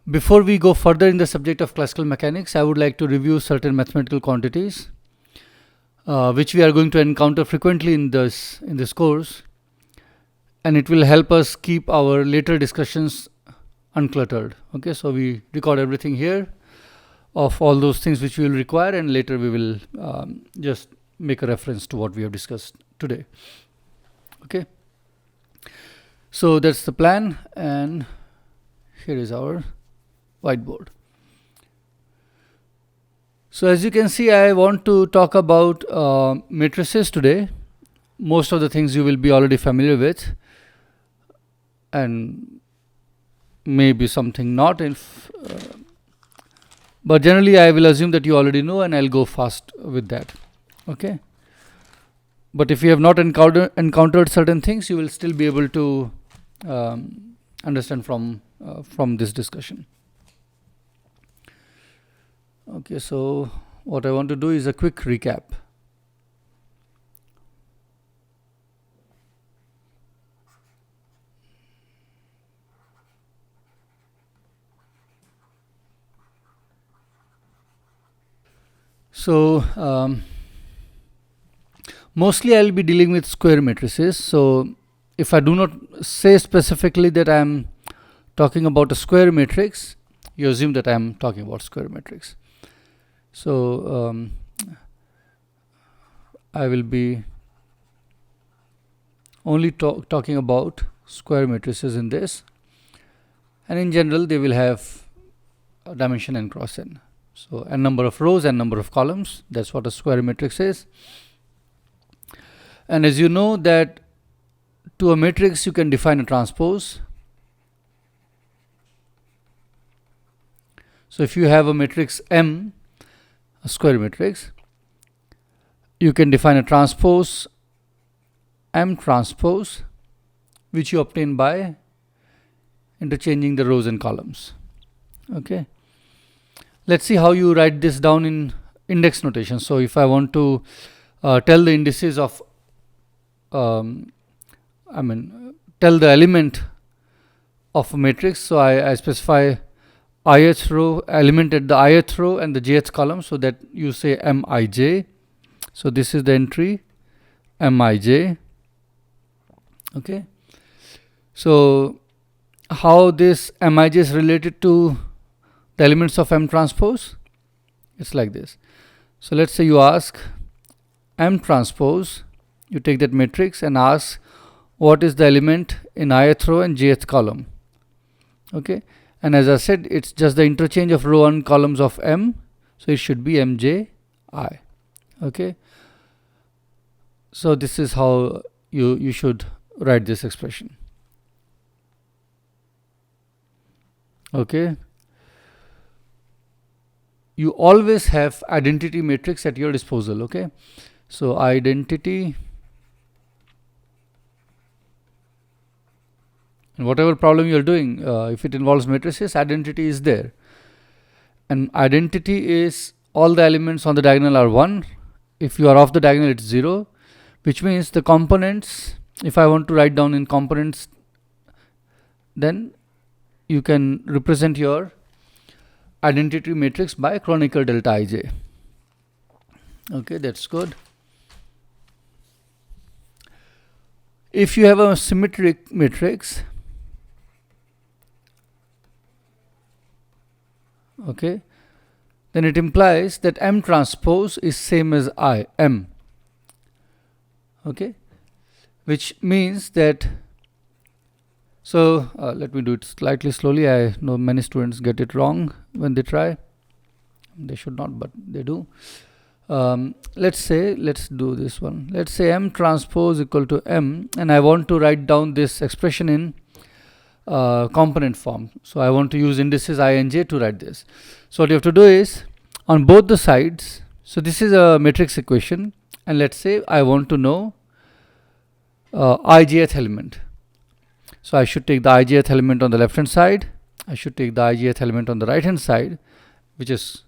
Before we go further in the subject of classical mechanics, I would like to review certain mathematical quantities which we are going to encounter frequently in this course, and it will help us keep our later discussions uncluttered. Okay, so we record everything here of all those things which we will require, and later we will just make a reference to what we have discussed today. Okay, so that's the plan, and here is our whiteboard. So as you can see, I want to talk about matrices today. Most of the things you will be already familiar with, and maybe something not. But generally I will assume that you already know, and I'll go fast with that. Okay. But if you have not encountered certain things, you will still be able to understand from this discussion. Okay, so what I want to do is a quick recap. So mostly I'll be dealing with square matrices. So if I do not say specifically that I'm talking about a square matrix, you assume that I'm talking about square matrix. So I will be only talking about square matrices in this, and in general they will have a dimension n cross n. So n number of rows and number of columns, that's what a square matrix is. And as you know that to a matrix you can define a transpose. So if you have a matrix M, a square matrix, you can define a transpose M transpose, which you obtain by interchanging the rows and columns. Okay, let's see how you write this down in index notation. So if I want to tell the indices of tell the element of a matrix, so I specify ith row element at the ith row and the jth column, so that you say mij. So this is the entry mij. Okay, so how this mij is related to the elements of M transpose? It's like this. So let's say you ask M transpose, you take that matrix and ask what is the element in ith row and jth column. Okay, and as I said, it's just the interchange of row and columns of M, so it should be mji. Okay, so this is how you should write this expression. Okay, you always have identity matrix at your disposal. Okay, so identity, and whatever problem you're doing, if it involves matrices, identity is there. And identity is all the elements on the diagonal are 1. If you are off the diagonal, it's 0, which means the components, if I want to write down in components, then you can represent your identity matrix by Kronecker delta ij. Okay, that's good. If you have a symmetric matrix, okay, then it implies that M transpose is same as M. Okay, which means that, so let me do it slightly slowly. I know many students get it wrong when they try. They should not, but they do. Let's do this one. Let's say M transpose equal to M, and I want to write down this expression in component form. So I want to use indices I and j to write this. So what you have to do is, on both the sides, so this is a matrix equation, and let's say I want to know ijth element. So I should take the ijth element on the left hand side, I should take the ijth element on the right hand side, which is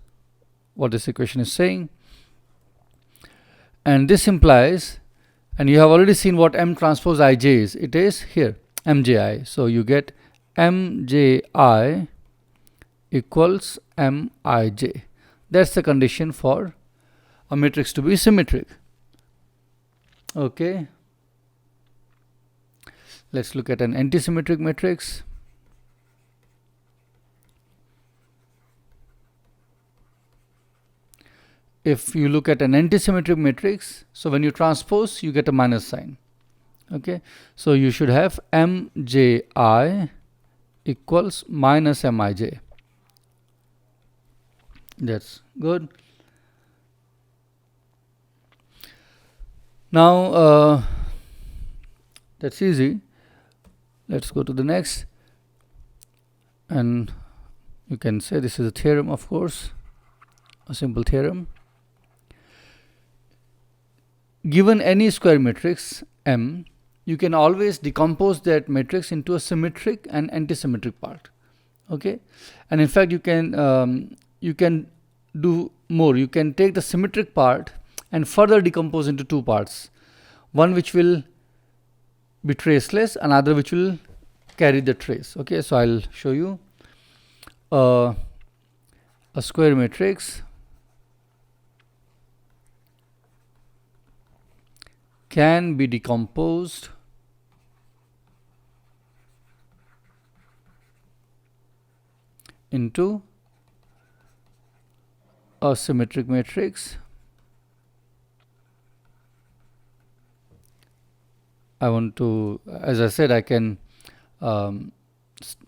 what this equation is saying. And this implies, and you have already seen what M transpose ij is, it is here mji. So you get mji equals Mij. That's the condition for a matrix to be symmetric. Okay, let's look at an antisymmetric matrix. If you look at an antisymmetric matrix, so when you transpose, you get a minus sign. Okay, so you should have Mji equals minus Mij. That's good. Now that's easy. Let's go to the next, and you can say this is a theorem, of course, a simple theorem. Given any square matrix M, you can always decompose that matrix into a symmetric and antisymmetric part. Okay, and in fact you can do more. You can take the symmetric part and further decompose into two parts, one which will be traceless, another which will carry the trace. Okay, so I'll show you a square matrix can be decomposed into a symmetric matrix. I want to, as I said, I can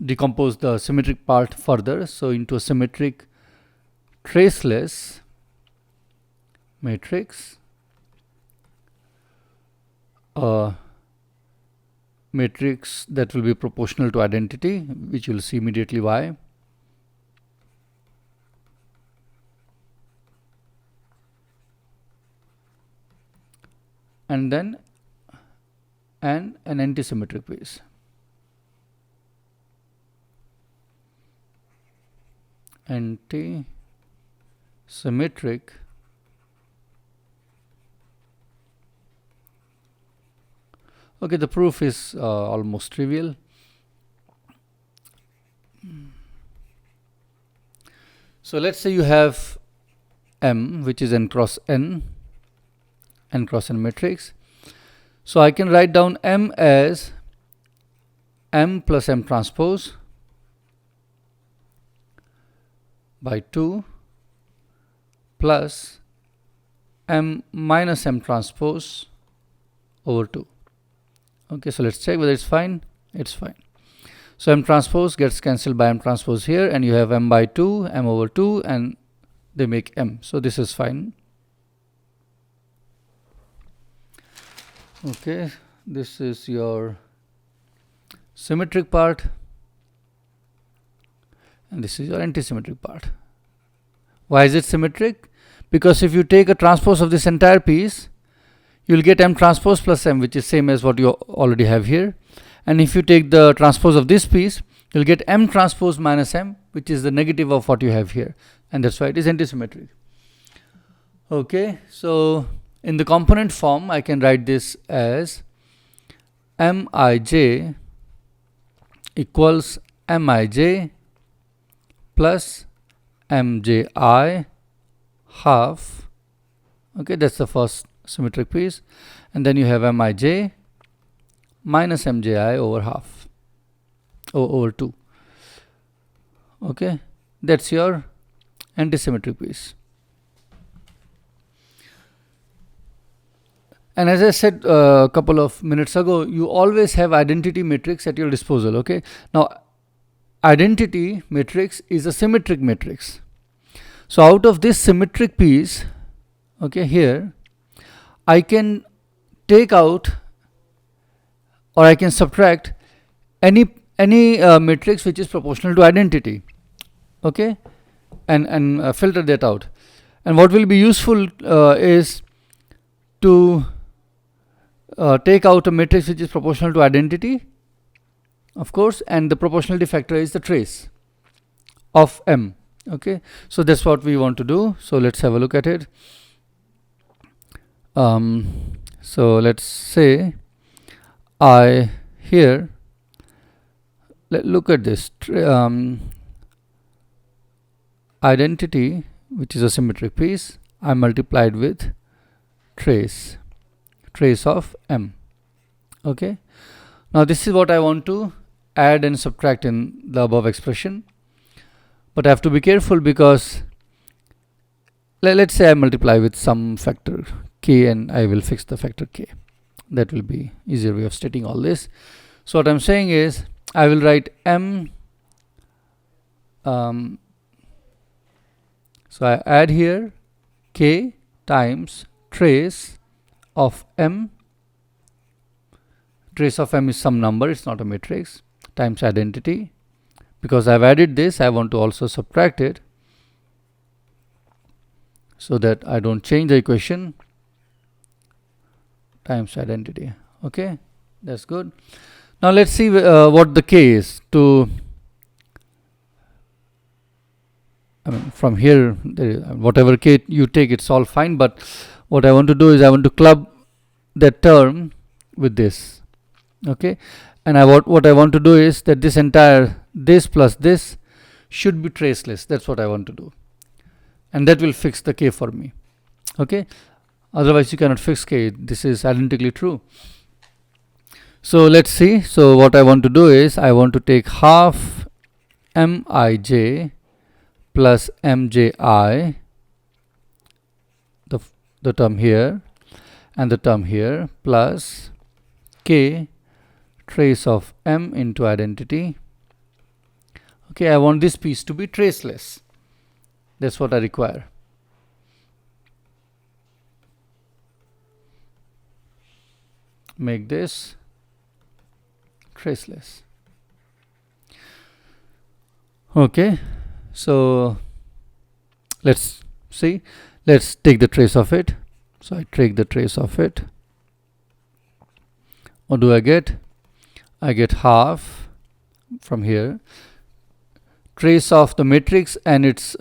decompose the symmetric part further, so into a symmetric traceless matrix, a matrix that will be proportional to identity, which you will see immediately why. And then an antisymmetric piece. Antisymmetric okay, the proof is almost trivial. So let's say you have M, which is n cross n matrix. So I can write down M as M plus M transpose by 2 plus M minus M transpose over 2. Okay, so let's check whether it's fine. It's fine. So M transpose gets cancelled by M transpose here, and you have M by 2, M over 2, and they make M. So this is fine. Okay, this is your symmetric part, and this is your antisymmetric part. Why is it symmetric? Because if you take a transpose of this entire piece, you will get M transpose plus M, which is same as what you already have here. And if you take the transpose of this piece, you will get M transpose minus M, which is the negative of what you have here, and that's why it is antisymmetric. Okay, so in the component form, I can write this as Mij equals Mij plus Mji half. Okay, that's the first symmetric piece, and then you have Mij minus Mji over half, over 2. Okay, that's your antisymmetric piece. And as I said a couple of minutes ago, you always have identity matrix at your disposal. Okay, now identity matrix is a symmetric matrix. So out of this symmetric piece, okay, here I can take out or I can subtract any matrix which is proportional to identity. Okay, and filter that out. And what will be useful is to take out a matrix which is proportional to identity, of course, and the proportionality factor is the trace of M. Okay, so that's what we want to do. So let's have a look at it. So let's say look at this. identity, which is a symmetric piece, I multiplied with trace of M. Okay, now this is what I want to add and subtract in the above expression, but I have to be careful because let's say I multiply with some factor k and I will fix the factor k. That will be easier way of stating all this. So what I'm saying is I will write M, so I add here k times trace of M. Trace of M is some number, it's not a matrix, times identity. Because I've added this, I want to also subtract it so that I don't change the equation, times identity. Okay, that's good. Now let's see what the k is. From here, whatever k you take, it's all fine, but what I want to do is I want to club that term with this. Okay, and what I want to do is that this entire, this plus this, should be traceless. That's what I want to do, and that will fix the k for me. Okay, otherwise you cannot fix k. This is identically true. So let's see. So what I want to do is I want to take half mij plus mji, the term here and the term here, plus k trace of M into identity. Okay, I want this piece to be traceless. That's what I require. Make this traceless. Okay, so let's see. Let's take the trace of it. So I take the trace of it. What do I get? I get half from here. Trace of the matrix and its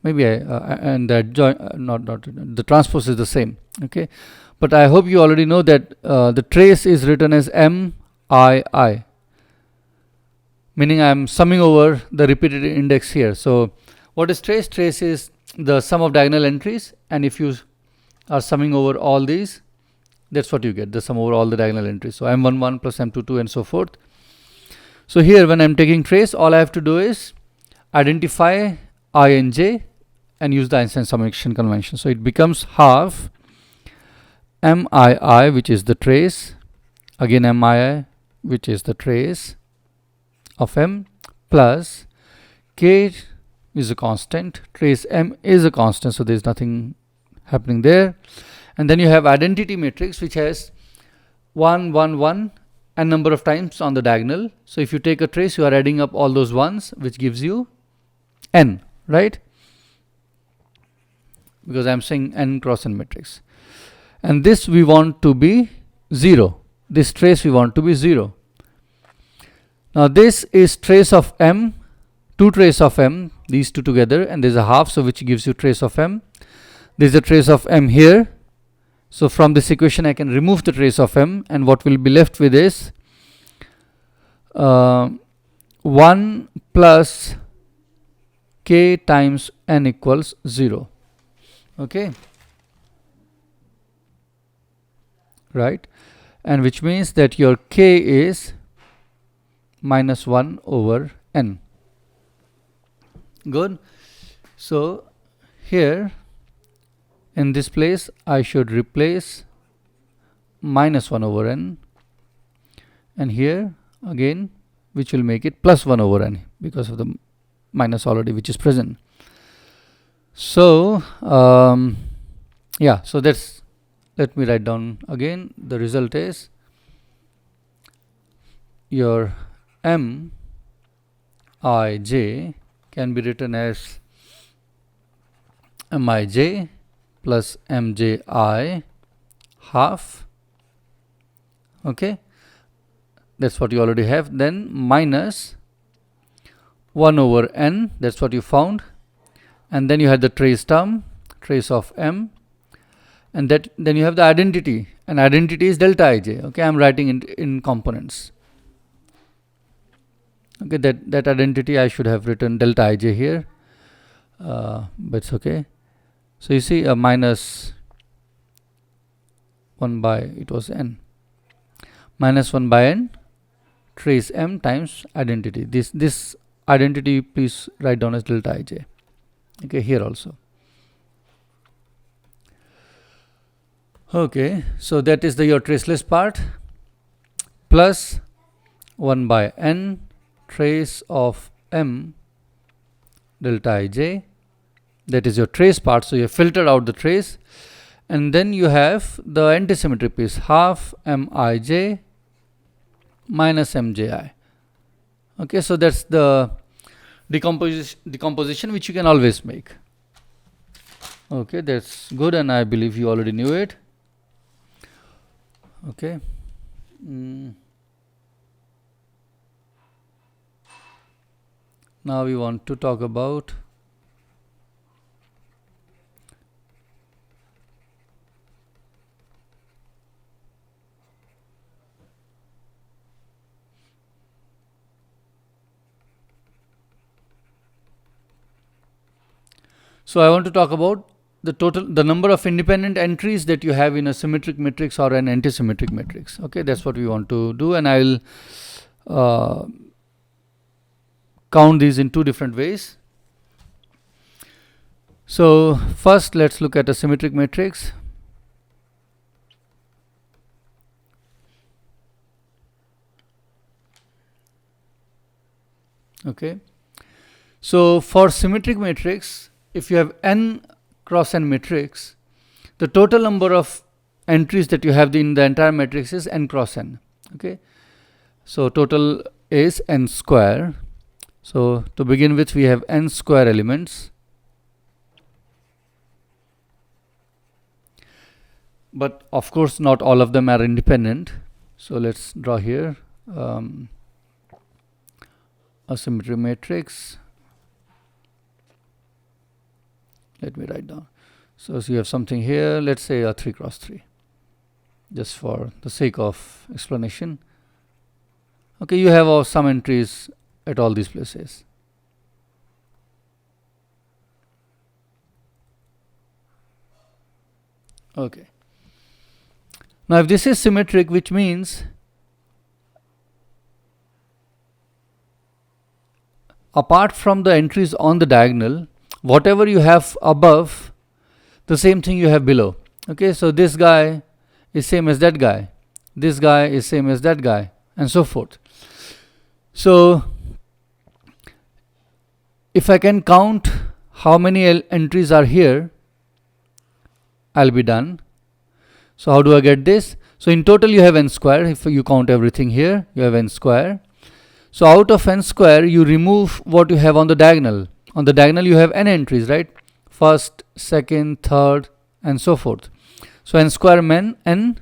maybe and that not the transpose is the same. Okay, but I hope you already know that the trace is written as MII, meaning I am summing over the repeated index here. So what is trace? Trace is the sum of diagonal entries, and if you are summing over all these, that's what you get, the sum over all the diagonal entries. So M11 plus M22 and so forth. So here when I'm taking trace, all I have to do is identify I and j and use the Einstein summation convention. So it becomes half MII, which is the trace, again MII, which is the trace of M, plus k is a constant, trace M is a constant, so there's nothing happening there. And then you have identity matrix, which has 1, 1, 1 and number of times on the diagonal. So if you take a trace, you are adding up all those ones, which gives you n, right? Because I'm saying n cross n matrix. And this we want to be 0. This trace we want to be 0. Now this is trace of M, 2 trace of M, these two together, and there's a half, so which gives you trace of M. There's a trace of M here. So from this equation I can remove the trace of M, and what will be left with is 1 plus k times n equals 0. Okay, right, and which means that your k is minus 1 over n. Good. So here in this place I should replace minus 1 over n, and here again, which will make it plus 1 over n because of the minus already which is present. So yeah, so that's, let me write down again. The result is your M I j can be written as Mij plus Mji half. Okay, that's what you already have. Then minus 1 over n, that's what you found, and then you had the trace term, trace of M, and that then you have the identity, and identity is delta ij. Okay, I'm writing in components. Okay, that identity I should have written delta ij here, but it's okay. So you see a minus 1 by, it was n, minus 1 by n trace m times identity. This identity please write down as delta ij. Okay, here also. Okay, so that is your traceless part, plus 1 by n trace of m delta ij. That is your trace part. So you have filtered out the trace, and then you have the antisymmetric piece, half mij minus mji. Okay, so that's the decomposition which you can always make. Okay, that's good, and I believe you already knew it. Okay. Now we want to talk about the number of independent entries that you have in a symmetric matrix or an antisymmetric matrix. Okay, that's what we want to do, and I'll count these in two different ways. So first let's look at a symmetric matrix. Okay, so for symmetric matrix, if you have n cross n matrix, the total number of entries that you have in the entire matrix is n cross n. Okay, so total is n square. So to begin with, we have n square elements, but of course not all of them are independent. So let's draw here a symmetric matrix. Let me write down. So you have something here, let's say a 3 cross 3, just for the sake of explanation. Okay, you have some entries at all these places. Okay. Now if this is symmetric, which means apart from the entries on the diagonal, whatever you have above, the same thing you have below. Okay, so this guy is same as that guy, this guy is same as that guy, and so forth. So if I can count how many entries are here, I'll be done. So how do I get this? So in total you have n square. If you count everything here, you have n square. So out of n square, you remove what you have on the diagonal. On the diagonal you have n entries, right? First, second, third, and so forth. So n square n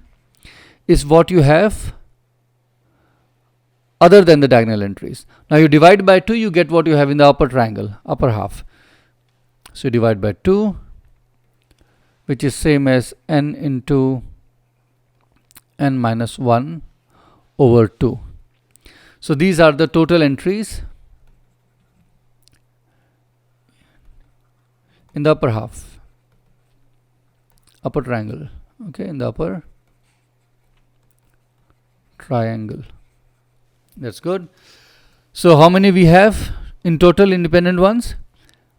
is what you have other than the diagonal entries. Now you divide by 2, you get what you have in the upper triangle, upper half. So you divide by 2, which is same as n into n minus 1 over 2. So these are the total entries in the upper half, upper triangle. Okay, in the upper triangle. That's good. So how many we have in total independent ones?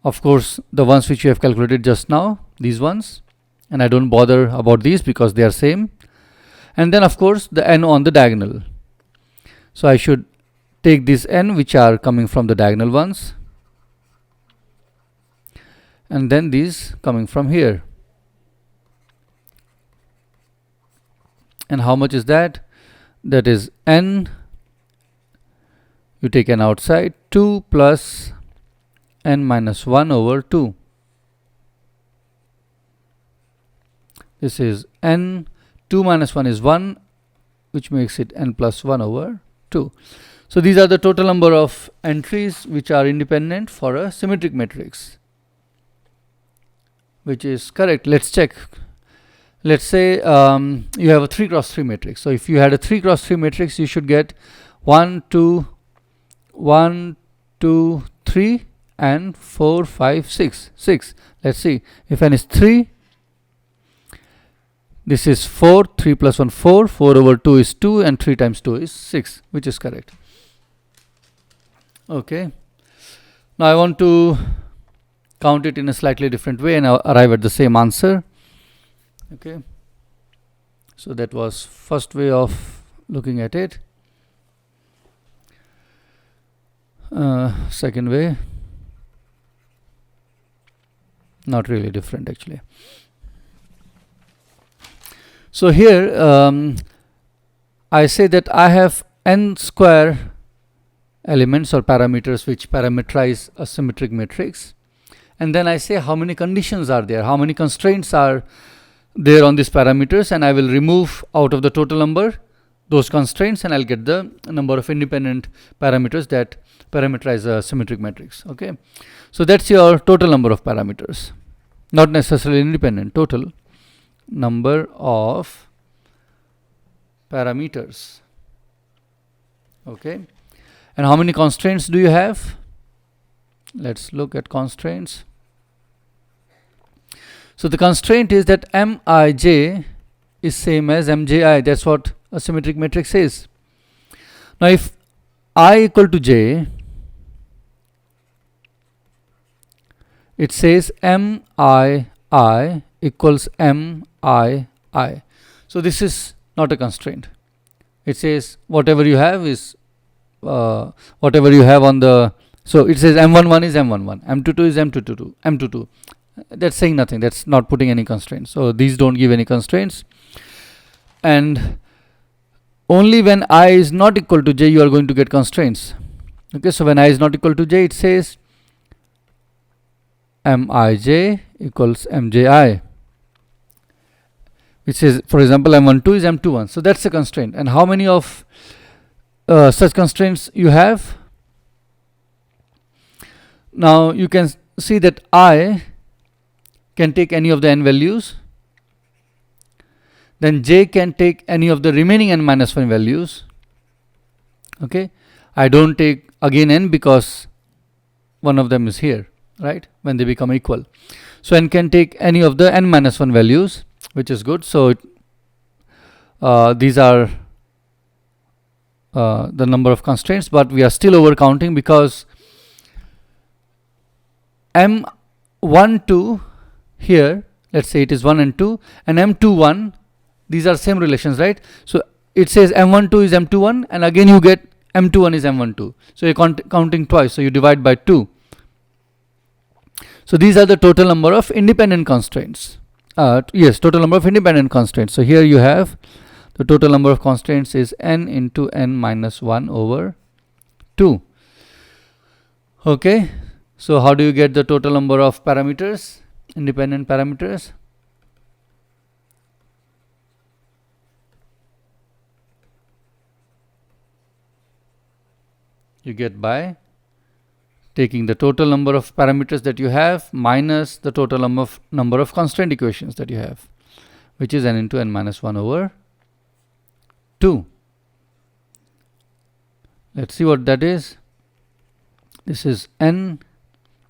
Of course, the ones which you have calculated just now, these ones, and I don't bother about these because they are same. And then of course the n on the diagonal. So I should take these n which are coming from the diagonal ones, and then these coming from here. And how much is that? That is n, you take n outside, 2 plus n minus 1 over 2. This is n, 2 minus 1 is 1, which makes it n plus 1 over 2. So these are the total number of entries which are independent for a symmetric matrix, which is correct. Let's check. Let's say you have a 3 cross 3 matrix. So if you had a 3 cross 3 matrix, you should get 1, 2, 1, 2, 3 and 4, 5, 6. 6. Let's see. If n is 3, this is 4. 3 plus 1, 4. 4 over 2 is 2 and 3 times 2 is 6, which is correct. Okay. Now I want to count it in a slightly different way and arrive at the same answer. Okay. So that was first way of looking at it. Second way, not really different actually. So here I say that I have n square elements or parameters which parameterize a symmetric matrix, and then I say how many conditions are there, how many constraints are there on these parameters, and I will remove out of the total number those constraints, and I'll get the number of independent parameters that parameterize a symmetric matrix. Okay, so that's your total number of parameters, not necessarily independent, total number of parameters. Okay, and how many constraints do you have? Let's look at constraints. So the constraint is that Mij is same as Mji. That's what a symmetric matrix is. Now if I equal to j, it says Mii equals Mii. So this is not a constraint. It says whatever you have is whatever you have on the, so it says M11 is M11, M22 is M22, M22. That's saying nothing. That's not putting any constraints. So these don't give any constraints. And only when I is not equal to j, you are going to get constraints. Okay, so when I is not equal to j, it says Mij equals Mji, which is, for example, M12 is M21. So that's a constraint. And how many of such constraints you have? Now you can see that I can take any of the n values, then j can take any of the remaining n minus 1 values. Okay, I don't take again n because one of them is here, right, when they become equal. So n can take any of the n minus 1 values, which is good. So these are the number of constraints, but we are still overcounting because M12 here, let's say it is 1 and 2, and M21, these are same relations, right? So it says M12 is M21, and again you get M21 is M12. So you're counting twice, so you divide by 2. So these are the total number of independent constraints. Yes, total number of independent constraints. So here you have the total number of constraints is n into n minus 1 over 2. Okay, so how do you get the total number of parameters, independent parameters? You get by taking the total number of parameters that you have minus the total number of constraint equations that you have, which is n into n minus 1 over 2. Let's see what that is. This is n.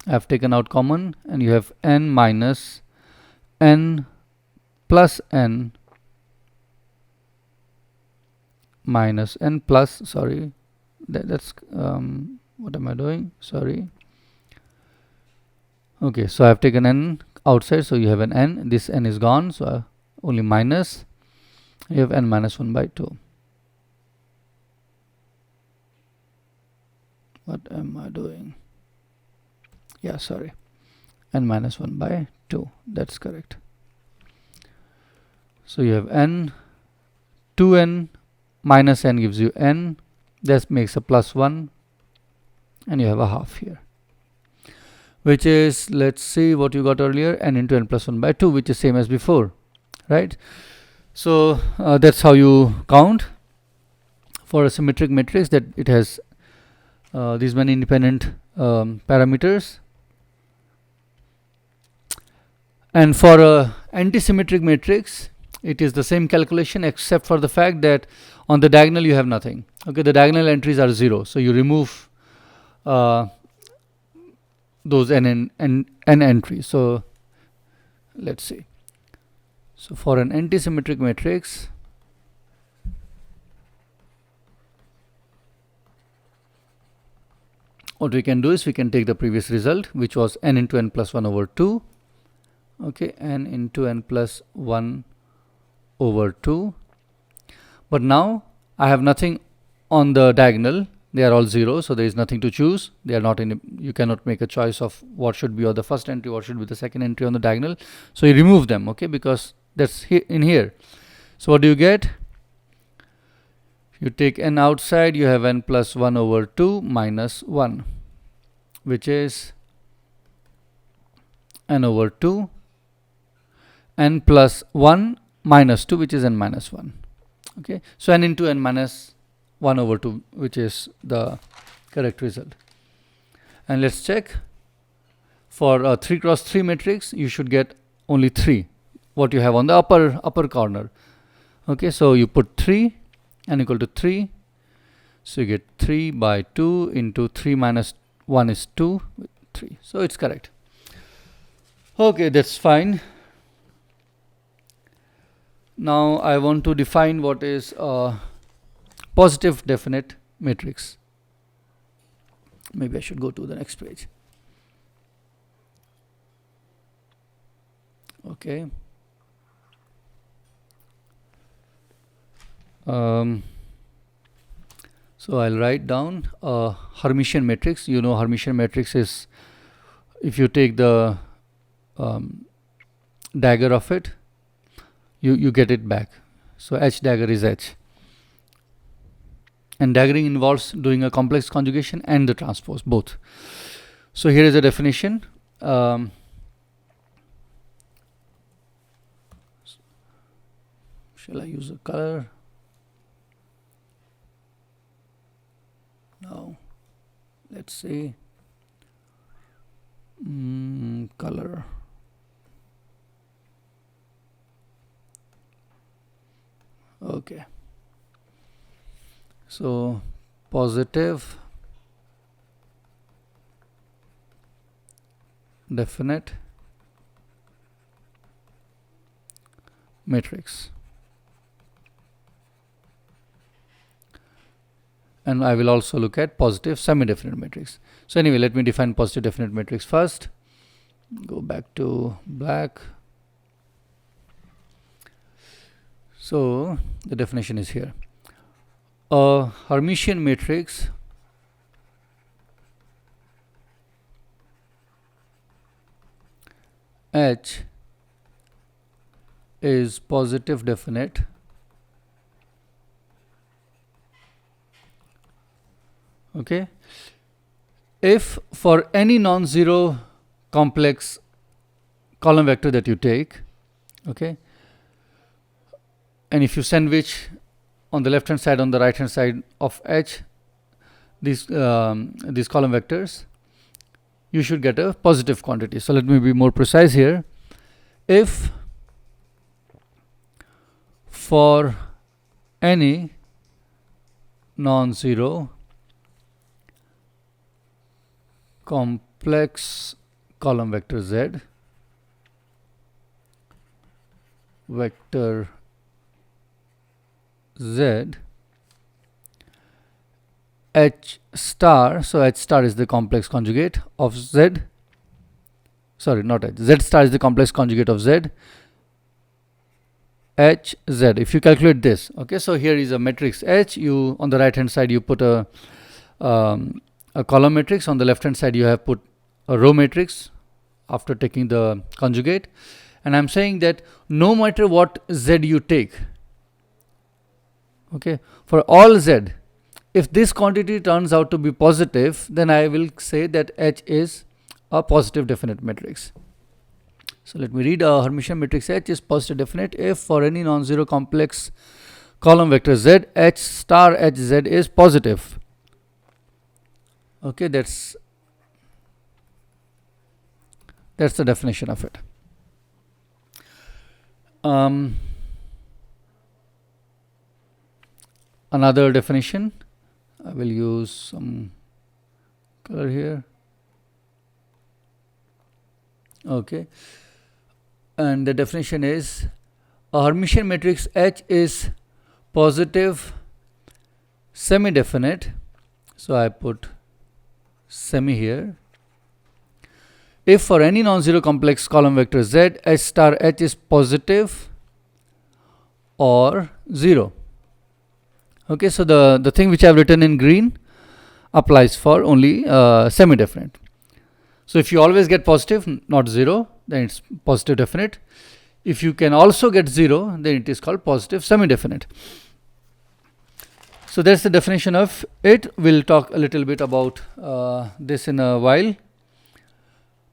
I have taken out common, and you have n minus n plus n minus n plus, sorry, that's what am I doing? Sorry. Okay, so I have taken n outside, so you have an n. This n is gone, so only minus. You have n minus 1 by 2. What am I doing? Yeah, sorry. N minus 1 by 2. That's correct. So you have n. 2n minus n gives you n. That makes a plus 1. And you have a half here, which is, let's see what you got earlier, n into n plus 1 by 2, which is same as before, right? So that's how you count for a symmetric matrix, that it has these many independent parameters. And for a anti-symmetric matrix, it is the same calculation, except for the fact that on the diagonal you have nothing. Okay, the diagonal entries are 0, so you remove those n entries. So let's see. So for an antisymmetric matrix, what we can do is we can take the previous result, which was n into n plus 1 over 2. Okay, n into n plus 1 over 2. But now I have nothing on the diagonal. They are all 0, so there is nothing to choose. They are not in. You cannot make a choice of what should be on the first entry, what should be the second entry on the diagonal. So you remove them, okay, because that's in here. So what do you get? You take n outside, you have n plus 1 over 2 minus 1, which is n over 2, n plus 1 minus 2, which is n minus 1. Okay, so n into n minus 1 over 2, which is the correct result. And let's check. For a 3 cross 3 matrix, you should get only 3, what you have on the upper corner. Okay, so you put 3, n equal to 3. So you get 3 by 2 into 3 minus 1 is 2, 3. So it's correct. Okay, that's fine. Now I want to define what is a positive definite matrix. Maybe I should go to the next page. Okay. So I'll write down a Hermitian matrix. You know, Hermitian matrix is if you take the dagger of it, you get it back. So H dagger is H. And daggering involves doing a complex conjugation and the transpose, both. So here is a definition. Shall I use a color? No. Let's see. Color. Okay. So positive definite matrix. And I will also look at positive semi-definite matrix. So anyway, let me define positive definite matrix first. Go back to black. So the definition is here. A Hermitian matrix H is positive definite okay if for any non-zero complex column vector that you take, okay, and if you sandwich on the left hand side on the right hand side of H these column vectors, you should get a positive quantity. So let me be more precise here. If for any non-zero complex column vector Z, vector Z, H star, so H star is the complex conjugate of Z, sorry, not H, Z star is the complex conjugate of Z, H Z. If you calculate this, okay, so here is a matrix H, you on the right hand side you put a column matrix, on the left hand side you have put a row matrix after taking the conjugate, and I'm saying that no matter what Z you take, okay, for all Z, if this quantity turns out to be positive, then I will say that H is a positive definite matrix. So let me read. A Hermitian matrix H is positive definite if for any non-zero complex column vector Z, H star Hz is positive. Okay, that's the definition of it. Another definition, I will use some color here. Okay, and the definition is a Hermitian matrix H is positive semi-definite. So I put semi here. If for any non-zero complex column vector Z, H star H is positive or 0. Okay, so the thing which I have written in green applies for only semi-definite. So if you always get positive, not 0, then it's positive definite. If you can also get 0, then it is called positive semi-definite. So that's the definition of it. We'll talk a little bit about this in a while.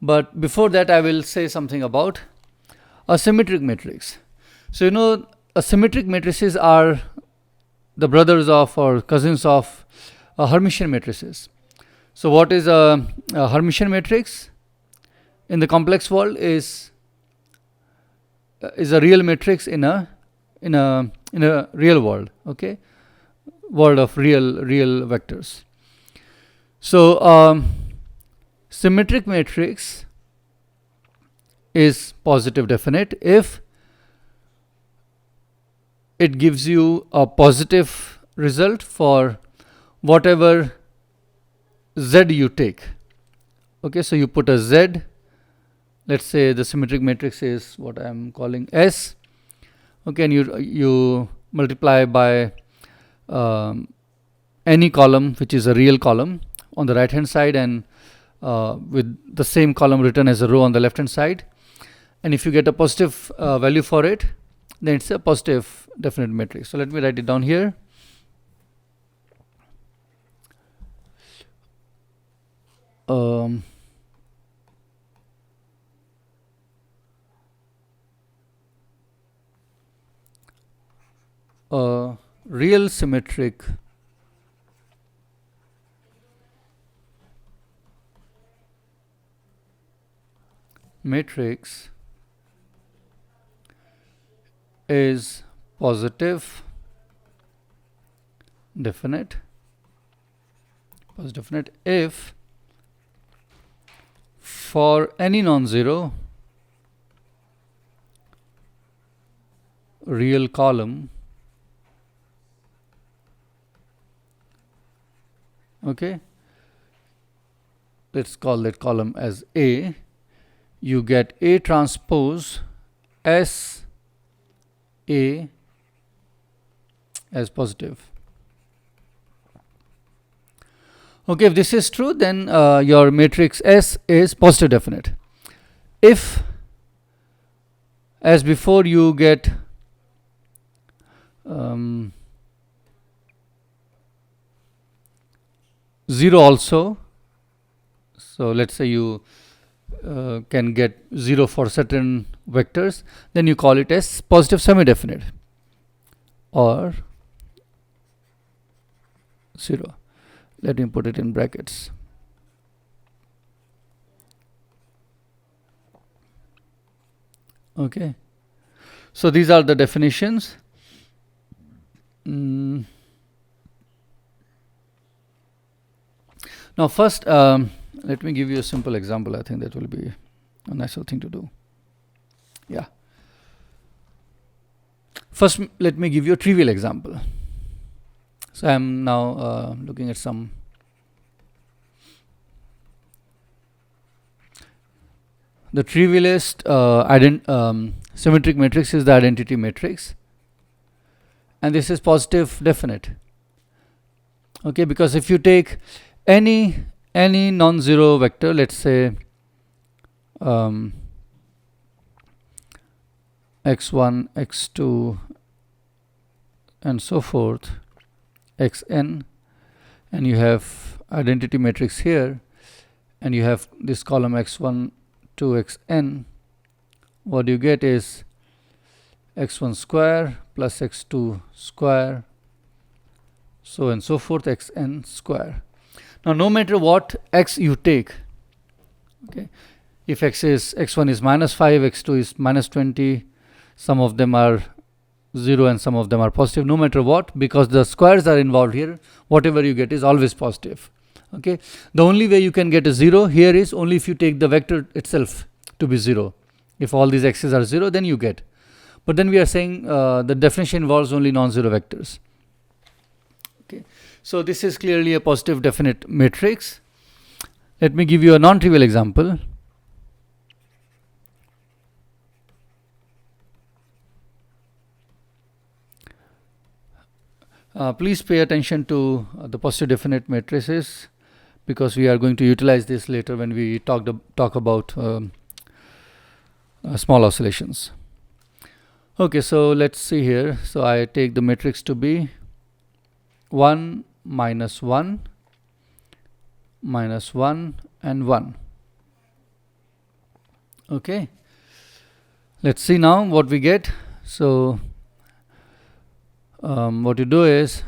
But before that, I will say something about a symmetric matrix. So, symmetric matrices are the brothers of or cousins of Hermitian matrices. So what is a Hermitian matrix in the complex world is a real matrix in a real world. Okay, world of real vectors. So symmetric matrix is positive definite if it gives you a positive result for whatever Z you take. Okay, so you put a Z. Let's say the symmetric matrix is what I am calling S. Okay, and you multiply by any column which is a real column on the right hand side, and with the same column written as a row on the left hand side. And if you get a positive value for it, then it's a positive definite matrix. So let me write it down here. Real symmetric matrix is positive definite if for any non-zero real column, okay, let's call that column as A, you get A transpose S A as positive. Okay, if this is true, then your matrix S is positive definite. If, as before, you get 0 also, so let's say you can get 0 for certain vectors, then you call it as positive semi-definite or 0. Let me put it in brackets. Okay, so these are the definitions. Now first, let me give you a simple example. I think that will be a nicer thing to do. Yeah. First, let me give you a trivial example. So I am now looking at some the trivialist symmetric matrix is the identity matrix, and this is positive definite. Okay, because if you take any non-zero vector, let's say x1, x2 and so forth, xn, and you have identity matrix here, and you have this column x1 to xn, what you get is x1 square plus x2 square, so and so forth, xn square. Now no matter what x you take, okay, if x1 is -5, x2 is -20, some of them are 0 and some of them are positive, no matter what, because the squares are involved here, whatever you get is always positive. Okay, the only way you can get a 0 here is only if you take the vector itself to be 0. If all these x's are 0, then you get. But then we are saying the definition involves only non-zero vectors. Okay, so this is clearly a positive definite matrix. Let me give you a non-trivial example. Please pay attention to the positive definite matrices, because we are going to utilize this later when we talk about small oscillations. Okay, so let's see here. So I take the matrix to be 1, minus 1, minus 1, and 1. Okay, let's see now what we get. So what you do is,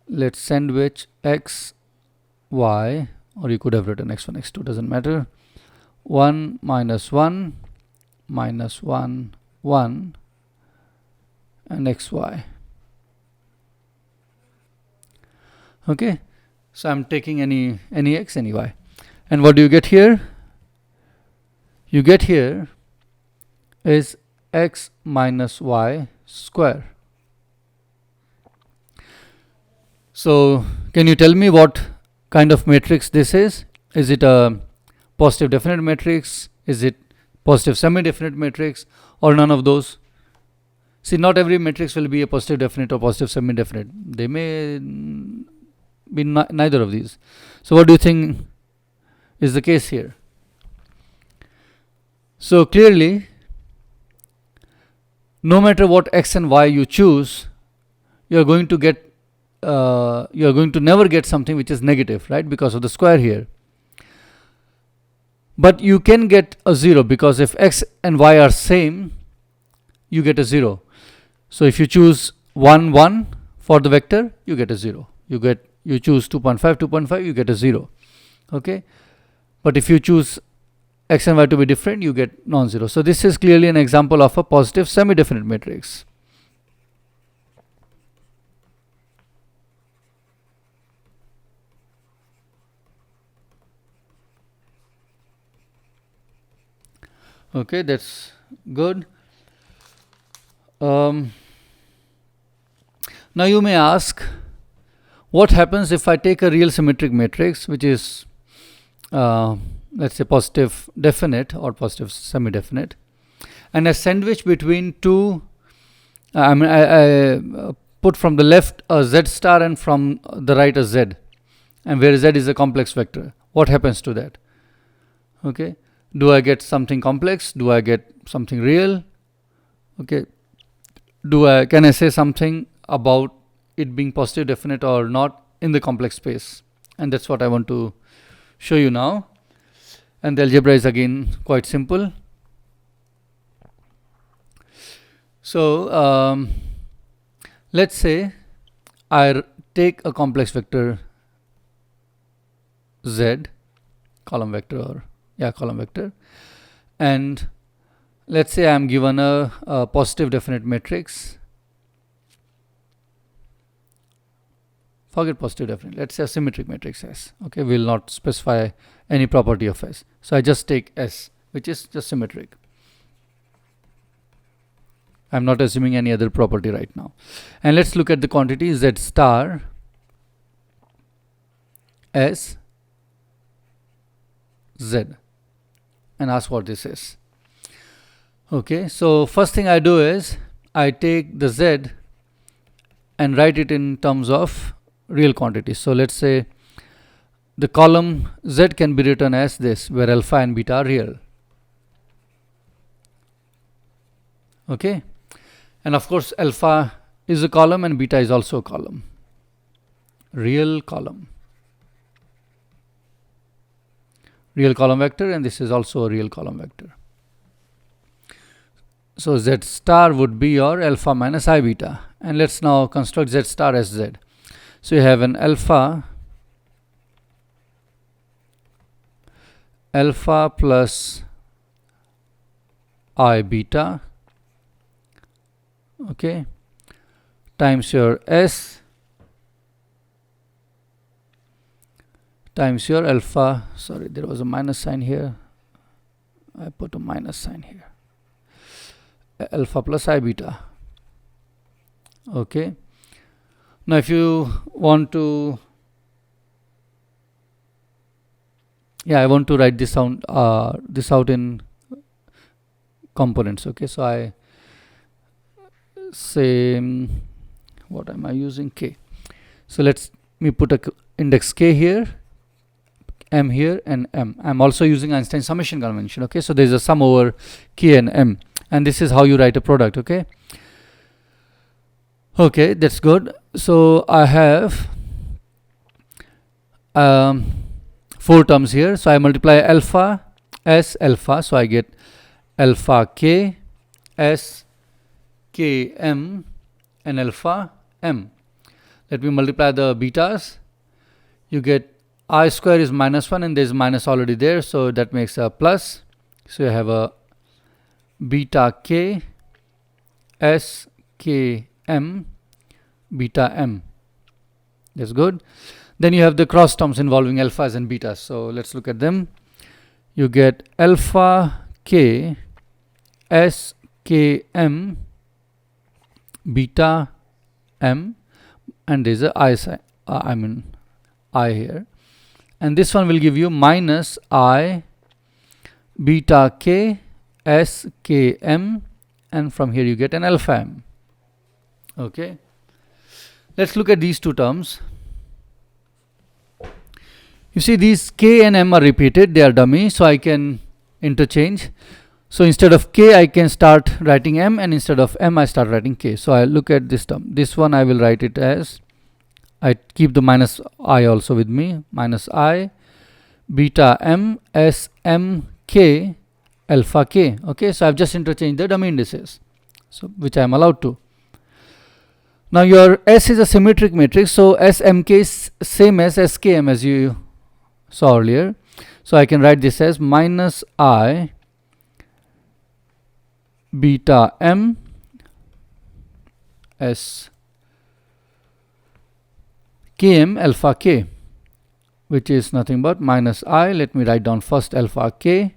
let's sandwich x, y, or you could have written x1, x2, doesn't matter. 1, minus 1, minus 1, 1, and xy. Okay, so I'm taking any x, any y. And what do you get here? You get here is x minus y square. So can you tell me what kind of matrix this is? Is it a positive definite matrix? Is it positive semi-definite matrix, or none of those? See, not every matrix will be a positive definite or positive semi-definite. They may be neither of these. So what do you think is the case here? So clearly, no matter what x and y you choose, you are going to get you are going to never get something which is negative, right, because of the square here. But you can get a 0, because if x and y are same, you get a 0. So if you choose 1, 1 for the vector, you get a 0. You choose 2.5, 2.5, you get a 0. Okay, but if you choose x and y to be different, you get non-zero. So this is clearly an example of a positive semi-definite matrix. Okay, that's good. Now you may ask, what happens if I take a real symmetric matrix, which is let's say positive definite or positive semi-definite, and I sandwich between two, I put from the left a z star and from the right a z, and where z is a complex vector. What happens to that? Okay, do I get something complex? Do I get something real? Okay, can I say something about it being positive definite or not in the complex space? And that's what I want to show you now. And the algebra is again quite simple. So let's say I take a complex vector z, column vector, column vector, and let's say I am given a positive definite matrix. Forget positive definite, let's say a symmetric matrix S. Okay, we will not specify any property of S. So I just take S, which is just symmetric. I'm not assuming any other property right now. And let's look at the quantity Z star S Z and ask what this is. Okay, so first thing I do is I take the Z and write it in terms of real quantities. So let's say the column Z can be written as this, where alpha and beta are real. Okay, and of course alpha is a column and beta is also a column, real column vector, and this is also a real column vector. So Z star would be your alpha minus I beta, and let's now construct Z star as Z. So you have an alpha plus I beta, okay, times your S times your alpha, sorry, there was a minus sign here, I put a minus sign here, alpha plus I beta. Okay, now if you want to, I want to write this out in components. Okay, so I say what am I using, k. So let me put a index k here, m here, and m. I'm also using Einstein summation convention. Okay, so there's a sum over k and m, and this is how you write a product. Okay, that's good. So I have 4 terms here. So I multiply alpha s alpha, so I get alpha k s k m and alpha m. Let me multiply the betas. You get I square is -1, and there's minus already there, so that makes a plus. So you have a beta k s k m beta m. That's good. Then you have the cross terms involving alphas and betas. So let's look at them. You get alpha k s k m beta m, and there's a I sign, I here, and this one will give you minus I beta k s k m, and from here you get an alpha m. Okay, let's look at these two terms. You see, these k and m are repeated, they are dummy, so I can interchange. So instead of k I can start writing m, and instead of m I start writing k. So I look at this term. This one I will write it as, I keep the minus I also with me, minus I beta m s m k alpha k. Okay, so I've just interchanged the dummy indices, so which I am allowed to. Now your S is a symmetric matrix, so SMK is same as SKM as you saw earlier. So I can write this as minus I beta m s km alpha k, which is nothing but minus I. Let me write down first alpha k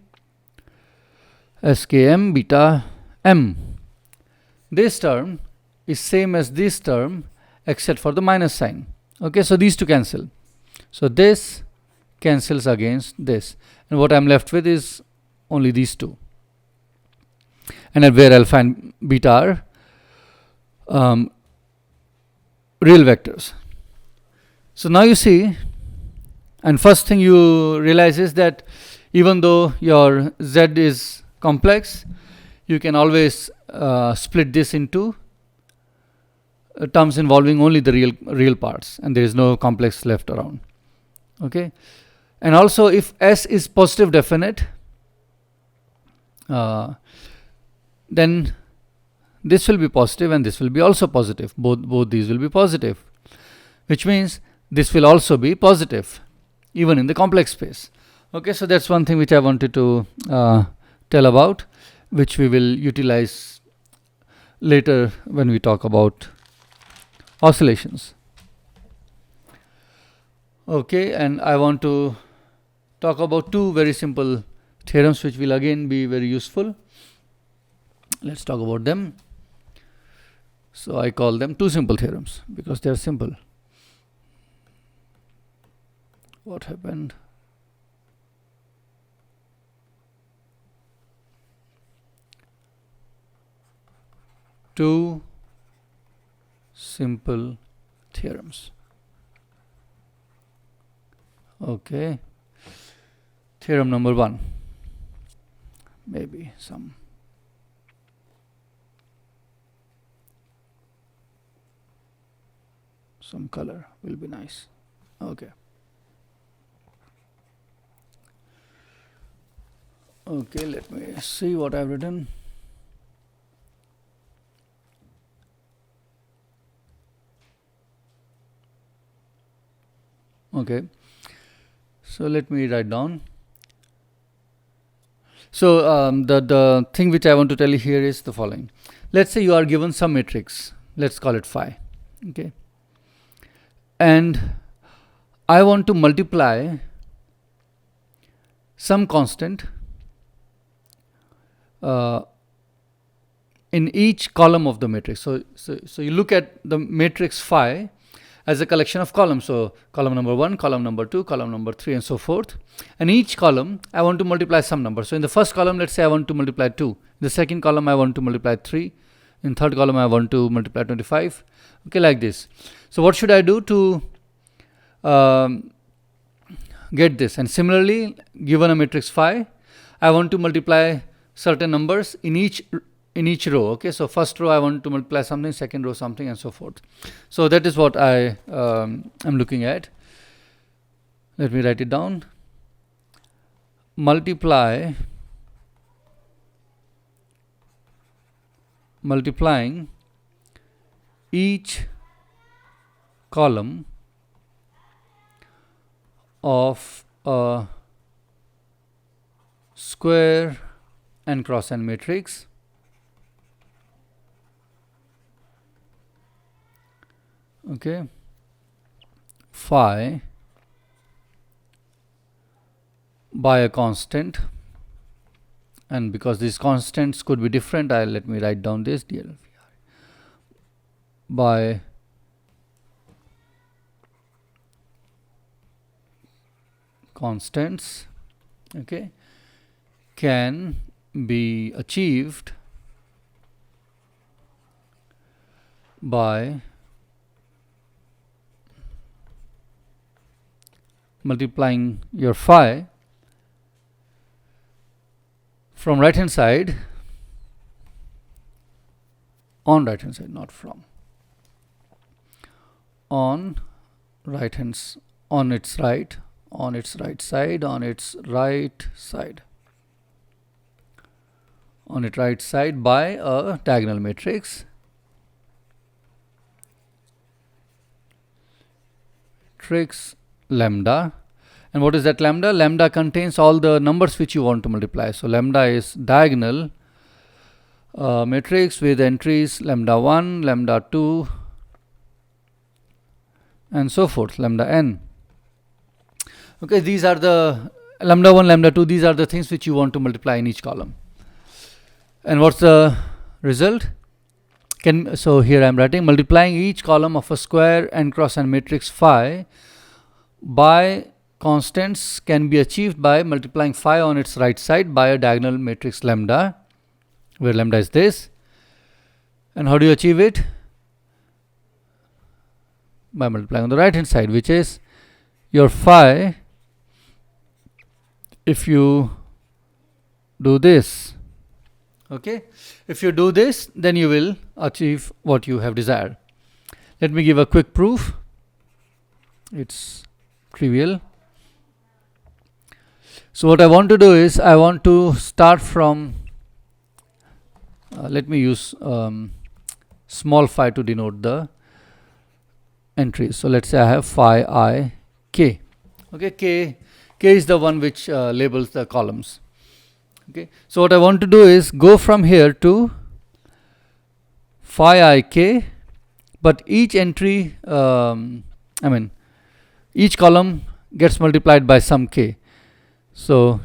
skm beta m. This term is same as this term except for the minus sign. Okay, so these two cancel. So this cancels against this, and what I'm left with is only these two. And at where alpha and beta are real vectors. So now you see, and first thing you realize is that even though your z is complex, you can always split this into terms involving only the real parts, and there is no complex left around. Okay, and also if S is positive definite, then this will be positive and this will be also positive. Both these will be positive, which means this will also be positive even in the complex space. Okay, so that's one thing which I wanted to tell about, which we will utilize later when we talk about oscillations. Okay, and I want to talk about two very simple theorems which will again be very useful. Let's talk about them. So I call them two simple theorems because they are simple. What happened? Two simple theorems. Okay. Theorem number 1. Maybe some color will be nice. Okay. Okay, let me see what I've written. Okay, so let me write down. So the thing which I want to tell you here is the following. Let's say you are given some matrix, let's call it phi. Okay, and I want to multiply some constant in each column of the matrix. So you look at the matrix phi as a collection of columns. So column number 1, column number 2, column number 3, and so forth. And each column I want to multiply some number. So in the first column, let's say I want to multiply 2. In the second column, I want to multiply 3. In third column, I want to multiply 25. Okay, like this. So what should I do to get this? And similarly, given a matrix phi, I want to multiply certain numbers in each row. Okay, so first row I want to multiply something, second row something, and so forth. So that is what I am looking at. Let me write it down. Multiplying each column of a square n cross n matrix phi by a constant, and because these constants could be different, let me write down this by constants, can be achieved by multiplying your phi from right hand side on right hand side, not from, on right hands, on its right side, on its right side by a diagonal matrix lambda. And what is that lambda? Lambda contains all the numbers which you want to multiply. So lambda is diagonal matrix with entries lambda 1, lambda 2, and so forth, lambda n. Okay, these are the lambda 1, lambda 2, these are the things which you want to multiply in each column. And what's the result? So here I am writing multiplying each column of a square n cross n matrix phi by constants can be achieved by multiplying phi on its right side by a diagonal matrix lambda, where lambda is this. And how do you achieve it? By multiplying on the right hand side, which is your phi. If you do this, if you do this, then you will achieve what you have desired. Let me give a quick proof. It's trivial. So what I want to do is I want to start from let me use small phi to denote the entries. So let's say I have phi I k. K is the one which labels the columns. So what I want to do is go from here to phi I k, but each entry each column gets multiplied by some k. So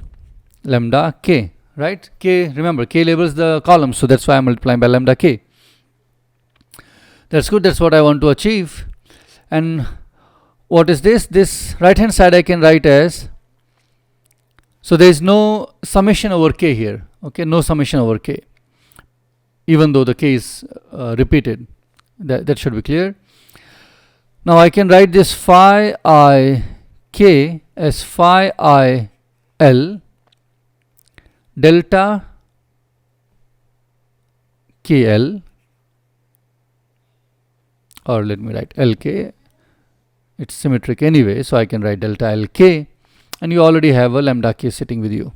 lambda k, right? K, remember, k labels the column, so that's why I'm multiplying by lambda k. That's good. That's what I want to achieve. And what is this? This right hand side I can write as, so there is no summation over k here. No summation over k, even though the k is repeated. That should be clear. Now I can write this phi I k as phi I L delta KL, or let me write LK. It's symmetric anyway, so I can write delta LK, and you already have a lambda k sitting with you.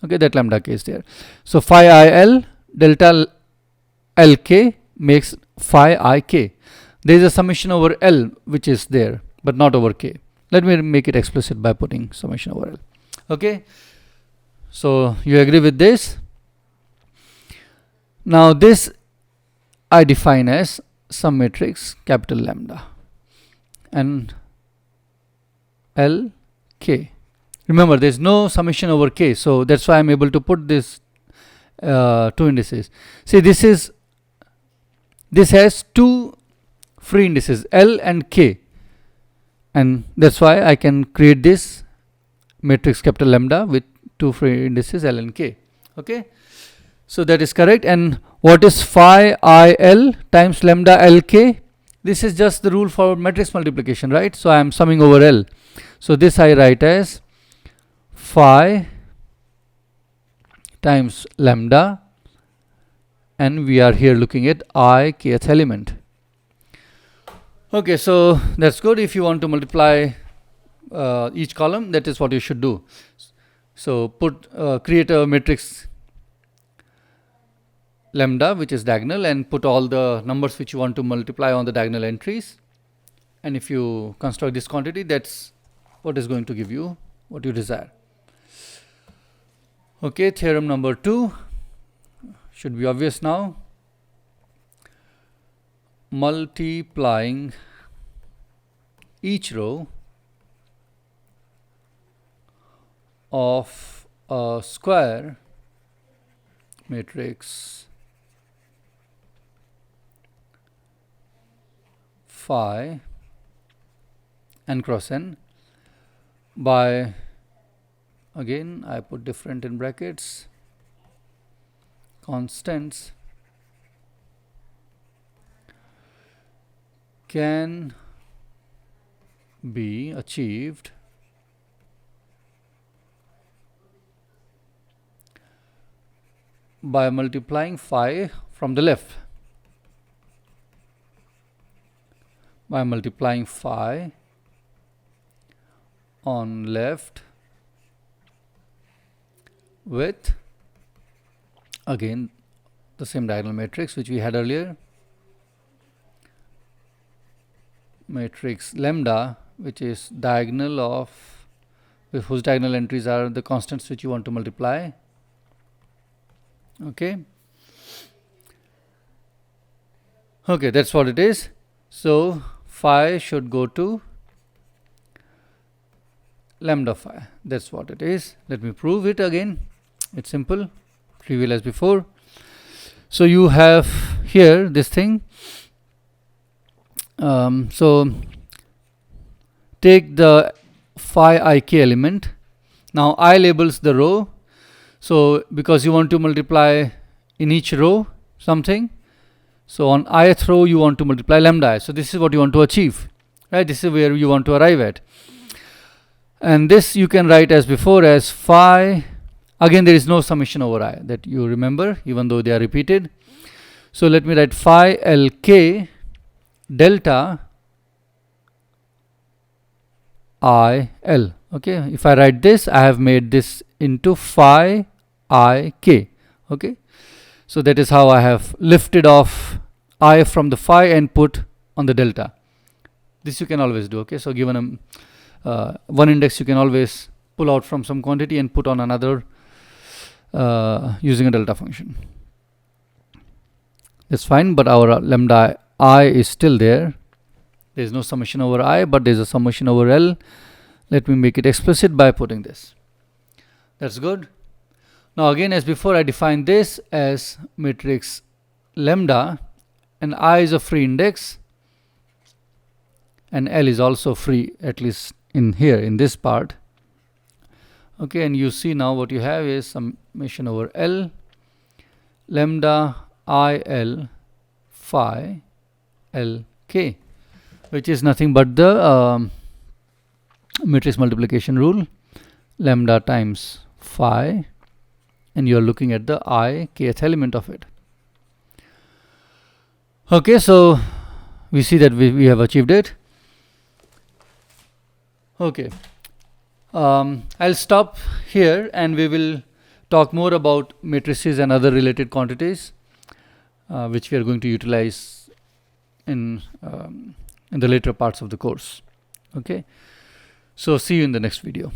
That lambda k is there. So phi IL delta LK makes phi IK. There is a summation over L which is there, but not over k. Let me make it explicit by putting summation over L. So you agree with this? Now this I define as some matrix capital lambda and L K. Remember, there's no summation over k, so that's why I'm able to put this two indices. See, this has two free indices, L and K, and that's why I can create this matrix capital lambda with two free indices L and K. Okay, so that is correct. And what is phi IL times lambda LK? This is just the rule for matrix multiplication, right? So I am summing over L. So this I write as phi times lambda, and we are here looking at I kth element. Okay, so that's good. If you want to multiply each column, that is what you should do. So create a matrix lambda which is diagonal, and put all the numbers which you want to multiply on the diagonal entries, and if you construct this quantity, that's what is going to give you what you desire. Okay, theorem number 2 should be obvious now. Multiplying each row of a square matrix phi n cross n by, again I put different in brackets, constants can be achieved by multiplying phi from the left, by multiplying phi on left with, again, the same diagonal matrix which we had earlier, matrix lambda, which is diagonal of, whose diagonal entries are the constants which you want to multiply. Okay, that's what it is. So phi should go to lambda phi. That's what it is. Let me prove it again. It's simple, trivial as before. So you have here this thing. So take the phi ik element. Now I labels the row. So because you want to multiply in each row something, so on ith row you want to multiply lambda I. So this is what you want to achieve, right? This is where you want to arrive at. And this you can write as before as phi. Again, there is no summation over I, that you remember, even though they are repeated. So let me write phi lk delta IL. Okay, if I write this, I have made this into phi ik. Okay, so that is how I have lifted off I from the phi and put on the delta. This you can always do. Okay, so given one index, you can always pull out from some quantity and put on another using a delta function. That's fine, but our lambda I is still there. There is no summation over I, but there is a summation over L. Let me make it explicit by putting this. That's good. Now again, as before, I define this as matrix lambda, and I is a free index, and L is also free, at least in here, in this part. Okay, and you see now what you have is summation over L, lambda IL phi LK, which is nothing but the matrix multiplication rule, lambda times phi, and you are looking at the I kth element of it. Okay, so we see that we have achieved it. Okay, I'll stop here, and we will talk more about matrices and other related quantities which we are going to utilize in the later parts of the course. Okay, so see you in the next video.